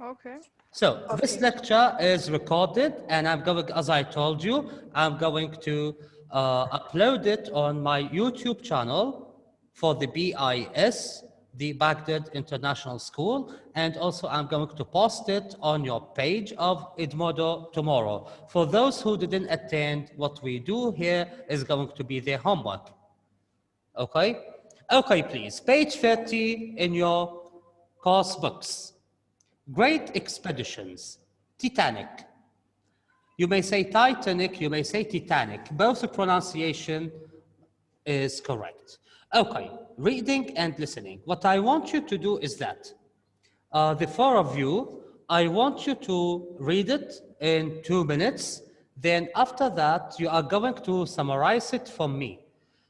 Okay. So this Okay. lecture is recorded, and I'm going, as I told you, I'm going to upload it on my YouTube channel for the BIS, the Baghdad International School, and also I'm going to post it on your page of Edmodo tomorrow. For those who didn't attend, what we do here is going to be their homework. Okay? Okay, please. Page 30 in your course books. Great expeditions. Titanic. You may say Titanic, you may say Titanic. Both pronunciation is correct. Okay, reading and listening. What I want you to do is that the four of you, I want you to read it in 2 minutes. Then after that, you are going to summarize it for me.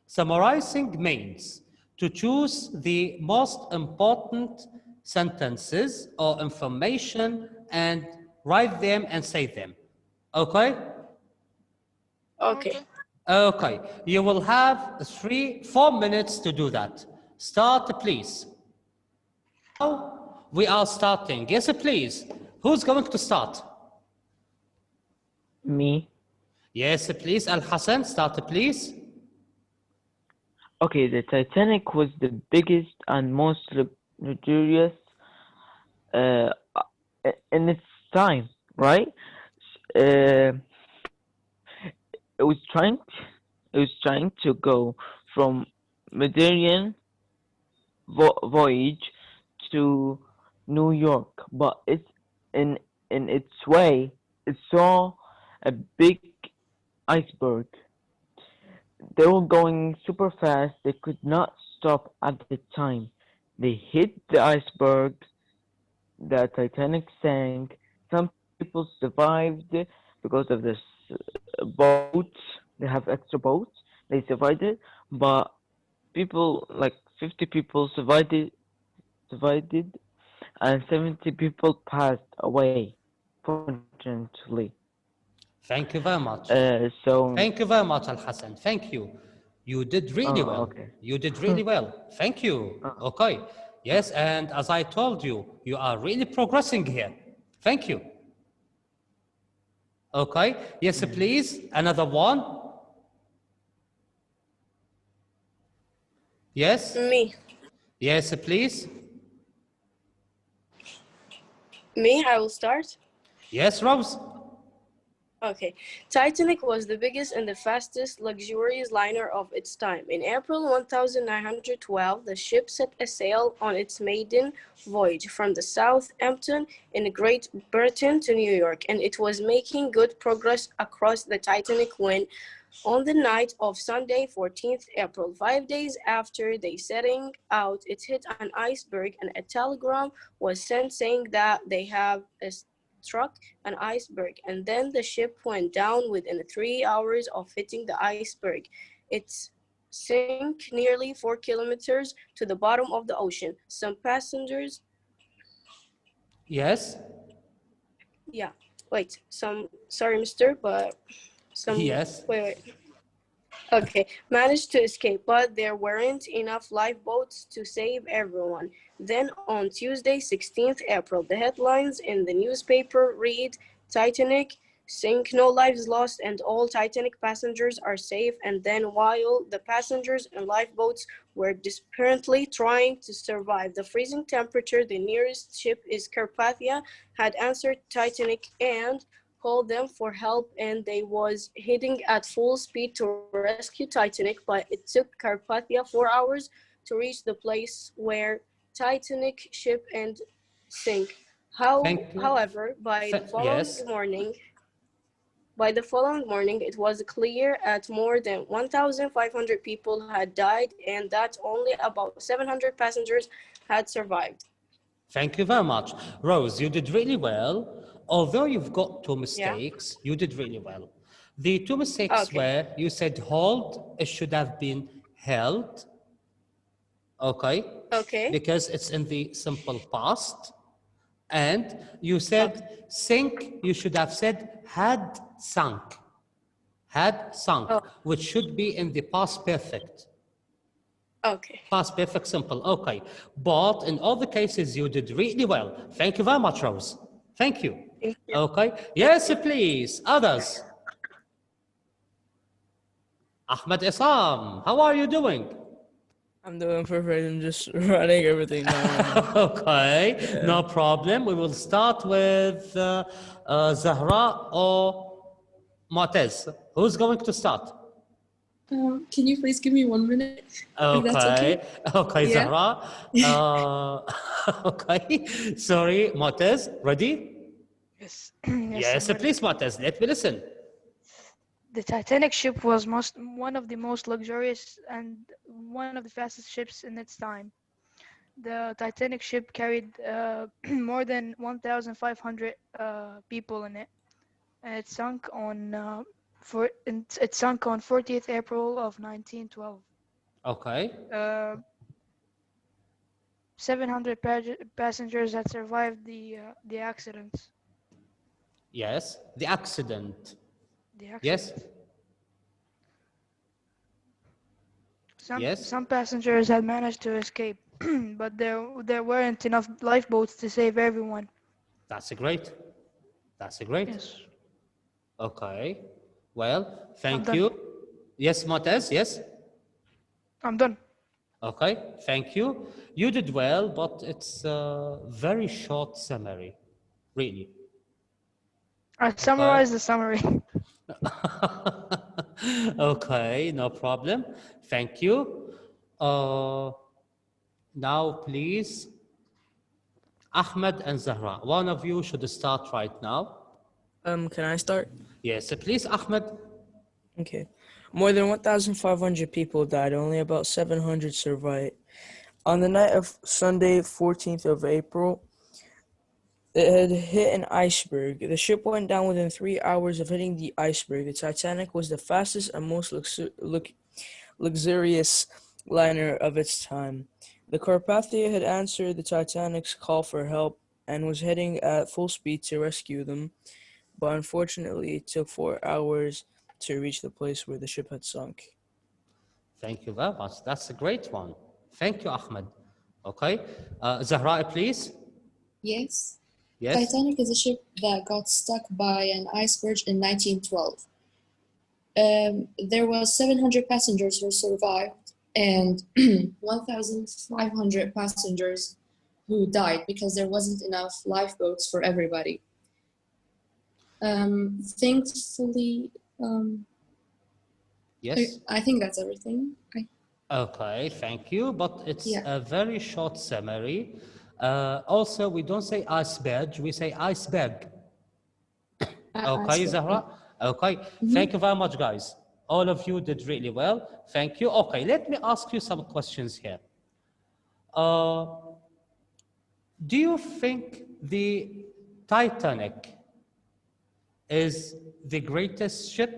Summarizing means to choose the most important sentences or information and write them and say them. Okay? Okay. Okay. Okay. You will have 4 minutes to do that. Start, please. Now we are starting. Yes, please. Who's going to start? Me. Yes, please. Al Hassan, start, please. Okay, the Titanic was the biggest and most luxurious uh, in its time, right? Uh, it was trying to go from Mediterranean voyage to New York, but in its way it saw a big iceberg. They were going super fast. They could not stop at the time. They hit the iceberg. The Titanic sank. Some people survived because of this boats. They have extra boats. They survived it, but people like 50 people survived it, and 70 people passed away. Fortunately, Thank you very much. so Thank you very much, Al Hassan. Thank you. You did really well. okay. You did really well. Thank you. Okay. Yes, and as I told you, you are really progressing here. Thank you. Okay. Yes, please. Another one. Yes. Me. Yes, please. Me, I will start. Yes, Rose. Okay. Titanic was the biggest and the fastest luxurious liner of its time. In April 1912, the ship set sail on its maiden voyage from the Southampton in Great Britain to New York, and it was making good progress across the Titanic when, on the night of Sunday, 14th April, 5 days after they setting out, it hit an iceberg, and a telegram was sent saying that they have struck an iceberg, and then the ship went down within 3 hours of hitting the iceberg. It sank nearly 4 kilometers to the bottom of the ocean. Some passengers, Yes. sorry, mister, but Yes. wait. Okay, managed to escape, but there weren't enough lifeboats to save everyone. Then on Tuesday, 16th April, the headlines in the newspaper read, Titanic sink, no lives lost, and all Titanic passengers are safe. And then while the passengers and lifeboats were desperately trying to survive the freezing temperature, the nearest ship is Carpathia had answered Titanic and called them for help, and they was heading at full speed to rescue Titanic, but it took Carpathia 4 hours to reach the place where Titanic ship and sink. Thank you. However, Yes. by the following morning, it was clear that more than 1,500 people had died and that only about 700 passengers had survived. Thank you very much. Rose, you did really well. Although you've got two Yeah. mistakes, you did really well. The two mistakes Okay. were you said hold, it should have been held, okay? Okay. Because it's in the simple past. And you said sink, you should have said had sunk, Oh. which should be in the past perfect. Okay. Past perfect simple. Okay. But in all the cases, you did really well. Thank you very much, Rose. Thank you. Thank you. Okay. Yes, please. Others. Ahmed Isam, how are you doing? I'm doing perfect. I'm just writing everything down right now. Okay, Yeah. no problem. We will start with Zahra or Motes. Who's going to start? Can you please give me 1 minute? If that's okay. Okay, Yeah. Zahra. Okay, sorry, Motes. Ready? Yes, Yes, I'm ready. please, Motes. Let me listen. The Titanic ship was one of the most luxurious and one of the fastest ships in its time. The Titanic ship carried more than 1,500 people in it, and it sunk on 40th April of 1912. Okay, Uh, 700 passengers had survived the accidents. yes, the accident. The Yes, accident. yes, Some passengers had managed to escape, but there weren't enough lifeboats to save everyone. that's great. That's great. Yes, Okay, well, I'm thank done. you. Yes, Motes, yes. I'm done. Okay, thank you. You did well, but it's a very short summary, really. I Okay. summarized the summary. Okay, no problem. Thank you. Now, please, Ahmed and Zahra, one of you should start right now. Can I start? Yes, please, Ahmed. Okay. More than 1,500 people died. Only about 700 survived. On the night of Sunday, 14th of April, it had hit an iceberg. The ship went down within 3 hours of hitting the iceberg. The Titanic was the fastest and most luxurious liner of its time. The Carpathia had answered the Titanic's call for help and was heading at full speed to rescue them, but unfortunately it took 4 hours to reach the place where the ship had sunk. Thank you very much. That's a great one. Thank you, Ahmed. Okay. Zahra, please. Yes. Yes. Titanic is a ship that got stuck by an iceberg in 1912. There was 700 passengers who survived and 1,500 passengers who died because there wasn't enough lifeboats for everybody. Thankfully, Yes. I think that's everything. Okay, thank you. But it's Yeah. a very short summary. Also, we don't say iceberg, we say iceberg. Okay, Iceberg, Zahra? Okay, thank you very much, guys. All of you did really well. Thank you. Okay, let me ask you some questions here. Uh, do you think the Titanic is the greatest ship?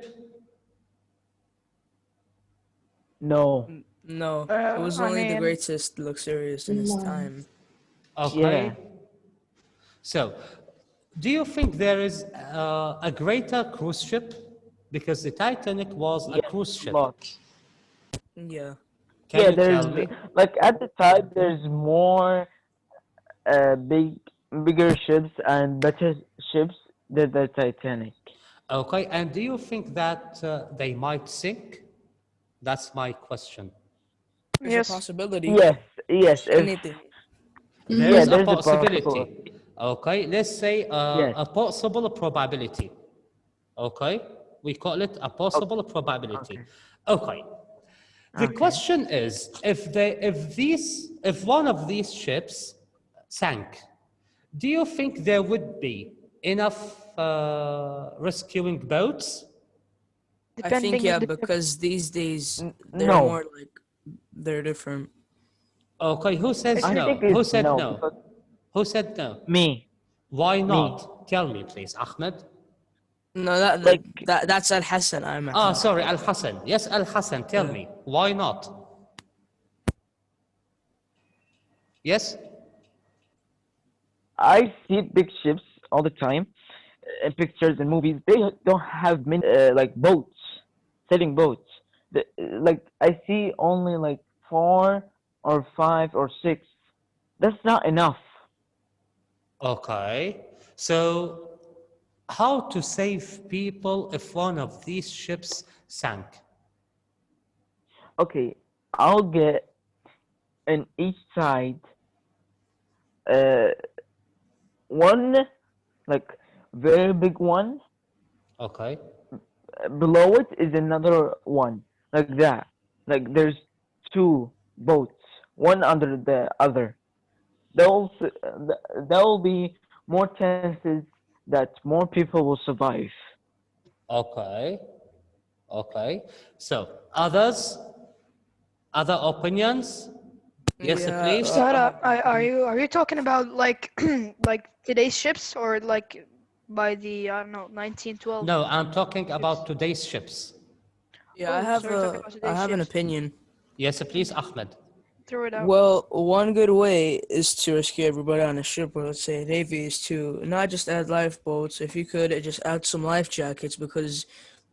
No. No, it was I only the mean, greatest luxurious in its No. time. Okay. Yeah. So, do you think there is a greater cruise ship? Because the Titanic was a Yes. cruise ship. Lot. Yeah. Can Yeah, you tell me? like at the time there's more bigger ships and better ships than the Titanic. Okay, and do you think that they might sink? That's my question. There's a yes. possibility. Yes, yes. If Anything. There yeah, is a there's a possibility. possibility. Okay, let's say Yes. a possible probability. Okay, we call it a possible probability. Okay. Okay, the Okay. question is if one of these ships sank, do you think there would be enough rescuing boats? I think, Depending yeah, on the ship. because these days they're No, more like they're different. Okay, who says It's I re- no? think Who it's said no no? because Who said no? me, Why me, not? Tell me, please, Ahmed. No, like that's Al Hassan. I'm Ah, Ahmed. sorry, Al Hassan. Yes, Al Hassan, tell Yeah. me. Why not? Yes? I see big ships all the time in pictures and movies. They don't have many like boats, sailing boats. Like I see only like 4 or 5 or 6. That's not enough. Okay. So, how to save people if one of these ships sank? Okay, I'll get in each side uh one like very big one. Okay. Below it is another one like that. Like there's two boats, one under the other. There will be more chances that more people will survive. Okay. Okay. So, other opinions? Yes, Yeah, please. Sarah, are you talking about like like today's ships or like by the I don't know 1912 No, I'm talking about ships? today's ships. yeah, Oh, so you're talking about I today's have an ships. opinion. Yes, please, Ahmed. Throw it out. Well, one good way is to rescue everybody on a ship, or let's say a navy, is to not just add lifeboats. If you could, just add some life jackets, because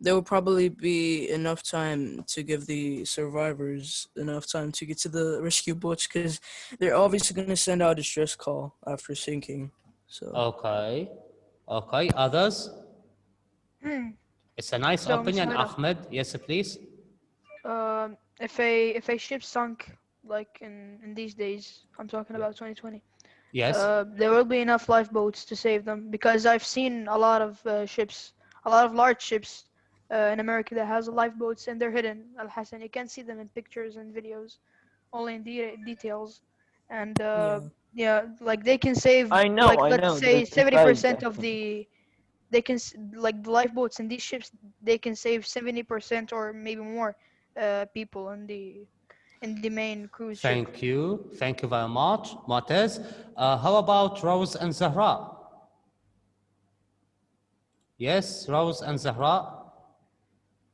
there will probably be enough time to give the survivors enough time to get to the rescue boats, because they're obviously going to send out a distress call after sinking. So, Okay. Okay. Others? It's a nice So, Miss opinion, Sarah, Ahmed. Yes, please. if a ship sunk like in these days, I'm talking about 2020. Yes. There will be enough lifeboats to save them because I've seen a lot of ships, a lot of large ships in America that has lifeboats and they're hidden. Al Hassan, you can't see them in pictures and videos, only in details. And yeah. yeah, like they can save like I let's know. say There's inside 70% of actually. they can like the lifeboats in these ships they can save 70% or maybe more people in the main cruise ship. Thank you. Thank you very much, Motes. How about Rose and Zahra? Yes, Rose and Zahra.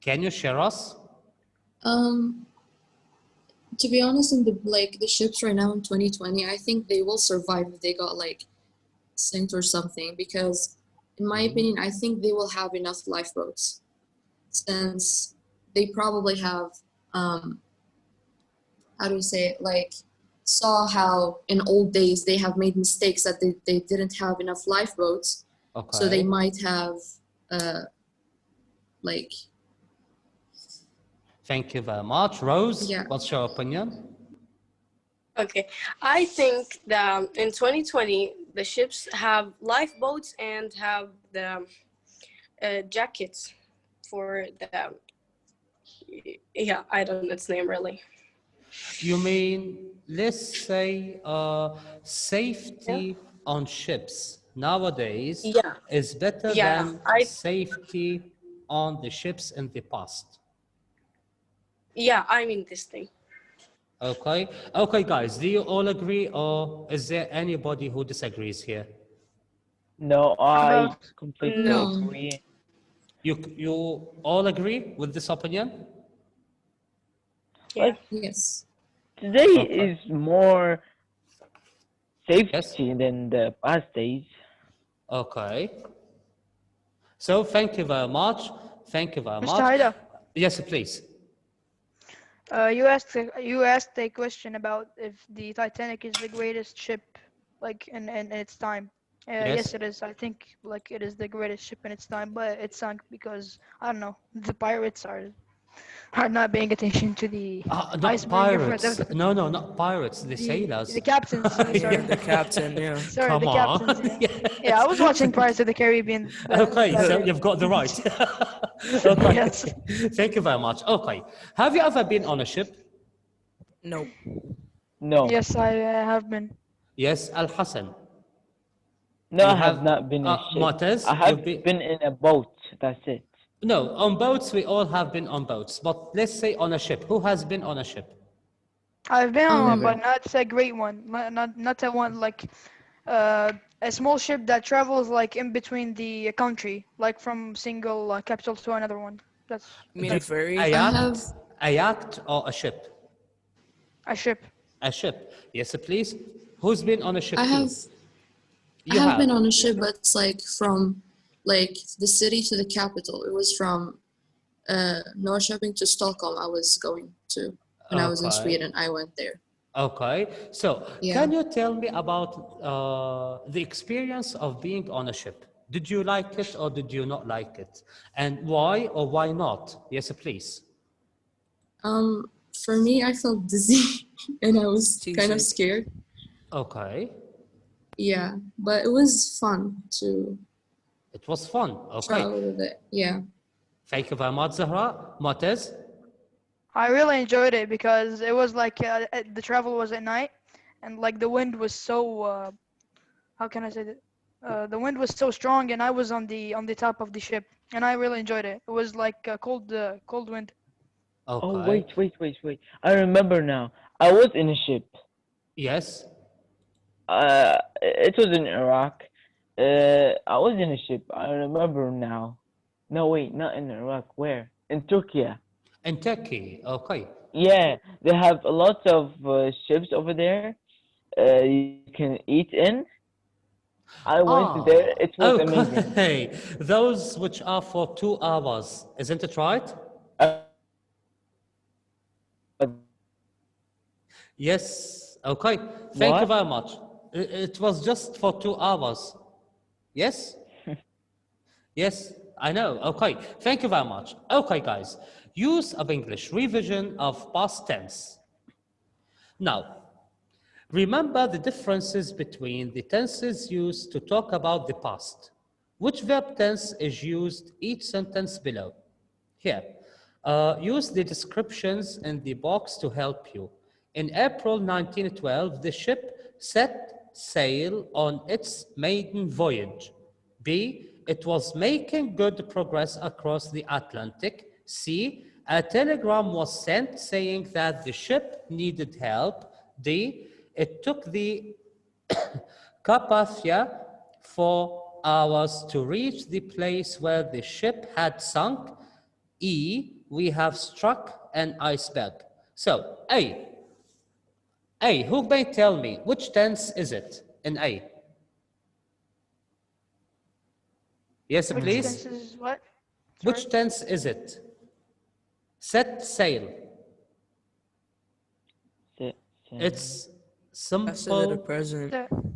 Can you share us? Um, to be honest, in the ships right now in 2020, I think they will survive if they got like sent or something. Because, in my opinion, I think they will have enough lifeboats, since they probably have how do you say it, like saw how in old days they have made mistakes that they didn't have enough lifeboats, so they Okay. might have uh like Thank you very much. Rose, yeah. what's your opinion? Okay, I think that in 2020 the ships have lifeboats and have the jackets for the yeah, I don't know its name really. You mean, let's say, Yeah, safety on ships nowadays yeah, is better yeah. than I safety on the ships in the past. yeah, I mean this thing. Okay. Okay, guys, do you all agree, or is there anybody who disagrees here? No, How I about completely No. No. agree. You all agree with this opinion? Yeah. Like Yes. today Okay. is more Yes. safety than the past days. Okay. So thank you very much. Thank you very Mr. much. Haida? Yes, please. You asked a question about if the Titanic is the greatest ship, like in its time. Yes. Yes, it is. I think like it is the greatest ship in its time, but it sunk because I don't know. The pirates are not paying attention to the Not iceberg in front of pirates. No, no, not pirates. The the sailors. captains. Yeah, Sorry, the captain, yeah. sorry, Come the captains. on. Yeah, yeah. I was Yes. watching Pirates of the Caribbean Okay, the other so day. you've got the right. Okay. Yes. Thank you very much. Okay. Have you ever been on a ship? Nope. No, Yes, I have been. Yes, Al Hassan. no, You I have have not been in a ship. Motes, I have you've been. been in a boat. That's it. No, on boats, we all have been on boats. But let's say on a ship. Who has been on a ship? I've been on one, Um, but Never. not a great one. Not a one like uh, a small ship that travels like in between the country, like from single capital to another one. That's You mean a The, a ferry? I have yacht, a yacht or a ship? a ship. A ship. Yes, please. Who's been on a I ship too? have I You have have. been on a ship, but it's like from like the city to the capital. It was from Norrköping to Stockholm. I was going to. when I was in Okay. Sweden. I went there. Okay. So, Yeah. can you tell me about the experience of being on a ship? Did you like it or did you not like it? And why or why not? Yes, please. For me, I felt dizzy and I was kind of Seasick. scared. Okay. Yeah, but it was fun to It was fun. Okay. travel with it. Yeah. Thank you very much, Zahra. Motes? I really enjoyed it because it was like the travel was at night, and like the wind was so how can I say that? The wind was so strong, and I was on the top of the ship, and I really enjoyed it. It was like a cold wind. Oh, Okay. wait. I remember now. I was in a ship. Yes. It was in Iraq. I was in a ship. I remember now. No, wait, not in Iraq. Where? In Turkey. In Turkey. Okay. Yeah, they have a lot of ships over there. You can eat in. I went there. Ah, It was amazing. okay. Those which are for 2 hours, isn't it right? Uh, Yes. Okay. Thank you what? very much. It was just for 2 hours. Yes? Yes, I know. Okay. Thank you very much. Okay, guys. Use of English, revision of past tense. Now, remember the differences between the tenses used to talk about the past. Which verb tense is used each sentence below? Here, use the descriptions in the box to help you. In April 1912, the ship set sail on its maiden voyage. B, it was making good progress across the Atlantic. C, a telegram was sent saying that the ship needed help. D, it took the Carpathia for hours to reach the place where the ship had sunk. E, we have struck an iceberg. So, who may tell me which tense is it in A? Yes, Which please. tense is what? Sorry. Which tense is it? Set sail. Say, say. It's Past it at a simple, present.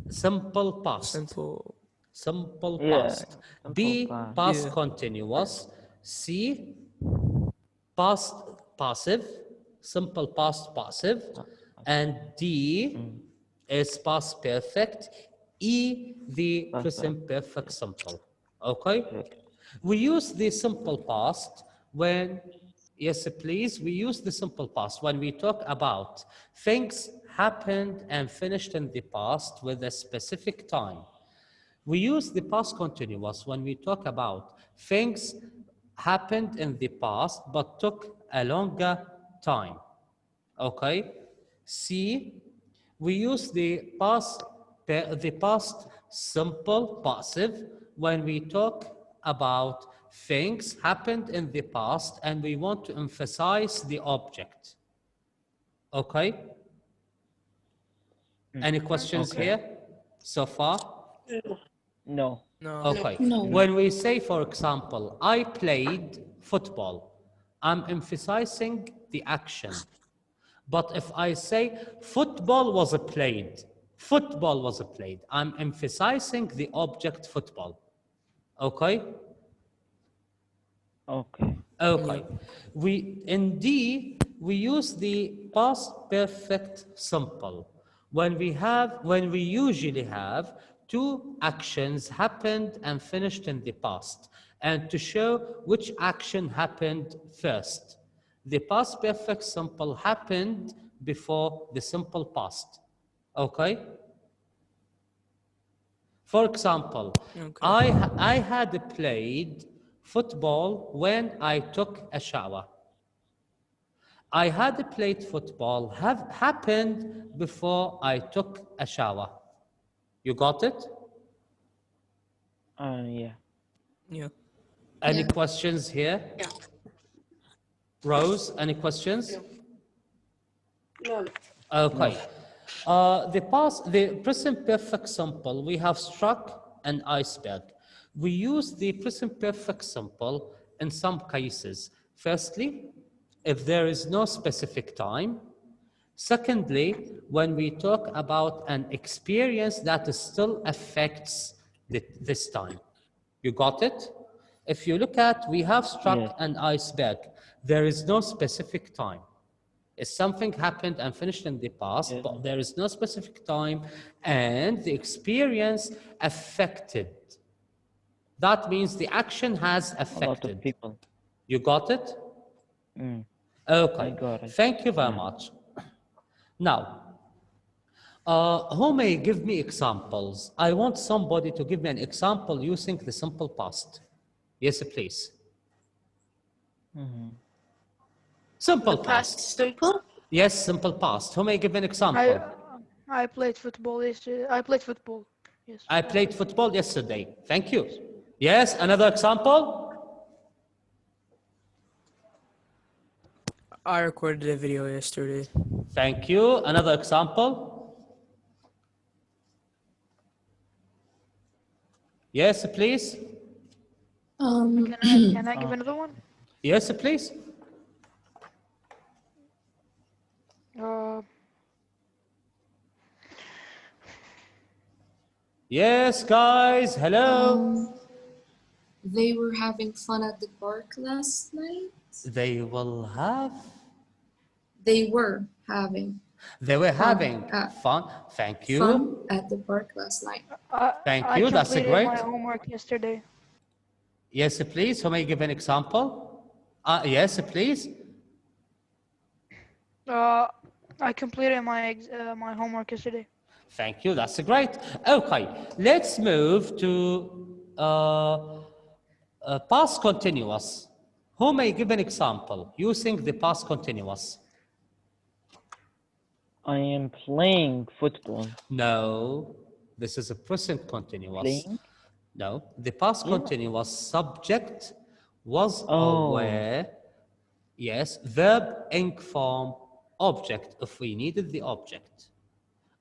simple past. Simple. Simple Yeah, past. simple B, past. past Yeah. continuous. C, past passive, simple past passive, and D Mm, is past perfect, E the perfect. present perfect simple. Okay? Perfect. We use the simple past when, yes, please, we use the simple past when we talk about things happened and finished in the past with a specific time. We use the past continuous when we talk about things happened in the past but took a longer time. Okay? C, we use the past simple passive when we talk about things happened in the past and we want to emphasize the object. Okay? Mm, Any questions okay. here so far? No. No. Okay. No. When we say, for example, I played football, I'm emphasizing the action. But if I say football was played, I'm emphasizing the object football. Okay? Okay. Okay. Yep. In D, we use the past perfect simple. When we usually have two actions happened and finished in the past, and to show which action happened first. The past perfect simple happened before the simple past. Okay? For example, Okay. I had played football when I took a shower. I had played football have happened before I took a shower. You got it? Yeah. Yeah. Any Yeah. questions here? Yeah. Rose, any questions? No. Okay. No. The present perfect simple, we have struck an iceberg. We use the present perfect simple in some cases. Firstly, if there is no specific time, Secondly, when we talk about an experience that still affects this time. You got it? If you look at, we have struck Yes. an iceberg. There is no specific time. If something happened and finished in the past, Yes. but there is no specific time, and the experience affected. That means the action has A lot of affected. people. You got it? Mm, I Okay. got it. Thank you very Yeah. much. Now, who may give me examples? I want somebody to give me an example using the simple past. Yes, please. Mhm. Simple The past past. simple. Yes, simple past. Who may give an I example? I played football yesterday. I played football. Yes. I played football yesterday. Thank you. Yes, another example? I recorded a video yesterday. Thank you. Another example? Yes, please. Can I give another one? Yes, please. Uh, Yes, guys. Hello. They were having fun at the park last night. They will have. They were having They were Fun. having fun. Thank you. fun at the park last night. Thank I you. That's completed great. my homework yesterday. Yes, please. Who may give an example? Yes, please. I completed my homework yesterday. Thank you. That's great. Okay, let's move to past continuous. Who may give an example using the past continuous? I am playing football. No, this is a present continuous. Playing? No, the past Yeah. continuous subject was Oh. aware. Yes, verb, ing form, object if we needed the object.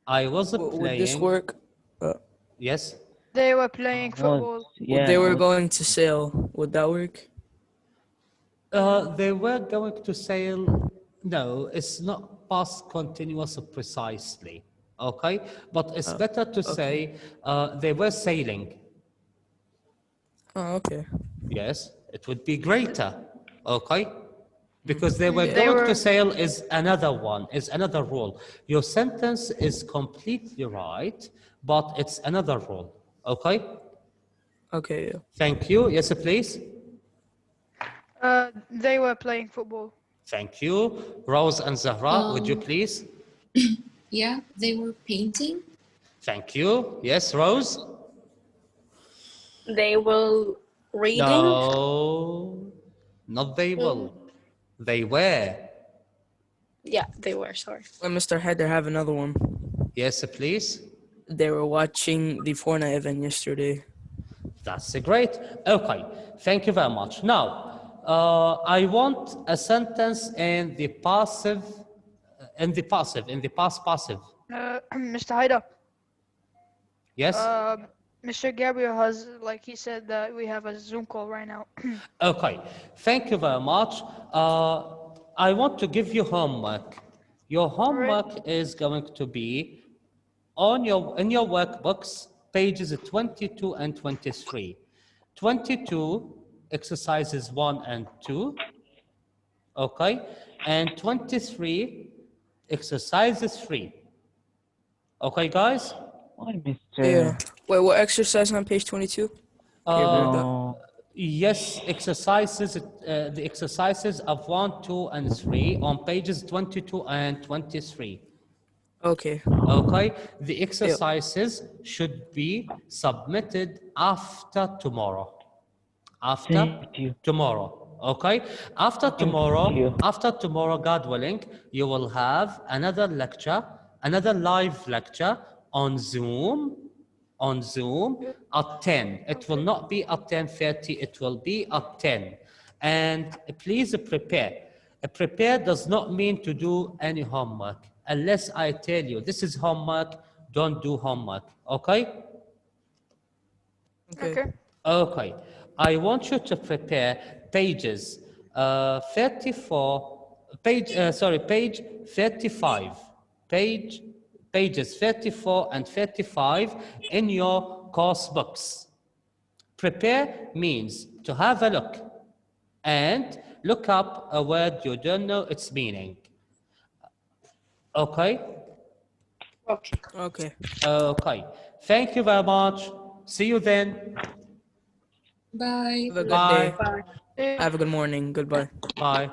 I was Would this playing. work? Yes. They were playing Was football. yeah. They were was- going to sail. Would that work? They were going to sail. No, it's not past continuous precisely. Okay, but it's better to say they were sailing. Oh, okay. Yes, it would be greater. Okay, because they were They going to were sail is another one, is another rule. Your sentence is completely right, but it's another rule. Okay, Okay, yeah. thank you. Yes, please. they were playing football. Thank you. Rose and Zahra, would you please? Yeah, they were painting. Thank you. Yes, Rose? They will reading. No, not they will. They were. Yeah, they were. Sorry. Let Mr. Heather have another one. Yes, please. They were watching the Fortnite event yesterday. That's great. Okay, thank you very much. Now, I want a sentence in the passive, in the past passive. Mr. Haida, Yes? Mr. Gabriel has, like he said, that we have a Zoom call right now. Okay, thank you very much. I want to give you homework. Your homework is going to be in your workbooks, pages 22 and 23. 22, exercises 1 and 2, okay? And 23, exercises 3. Okay, guys? Why, Yeah. Mr. Wait, what exercise on page 22? Can you read that? No. Yes, exercises, the exercises of 1, 2, and 3 on pages 22 and 23. Okay. Okay, the exercises should be submitted after tomorrow. After Thank you. tomorrow. Okay, after Thank tomorrow, you. God willing, you will have another lecture, another live lecture on Zoom. On Zoom at 10. It will not be at 10:30. It will be at 10. And please prepare. Prepare does not mean to do any homework. Unless I tell you this is homework, don't do homework. Okay? Okay. Okay. Okay. I want you to prepare pages 34 page 35. Pages 34 and 35 in your course books. Prepare means to have a look and look up a word you don't know its meaning. Okay? Okay. Okay. Okay. Thank you very much. See you then. Bye. Have a good Bye. day. Bye. Have a good morning. Goodbye. Bye.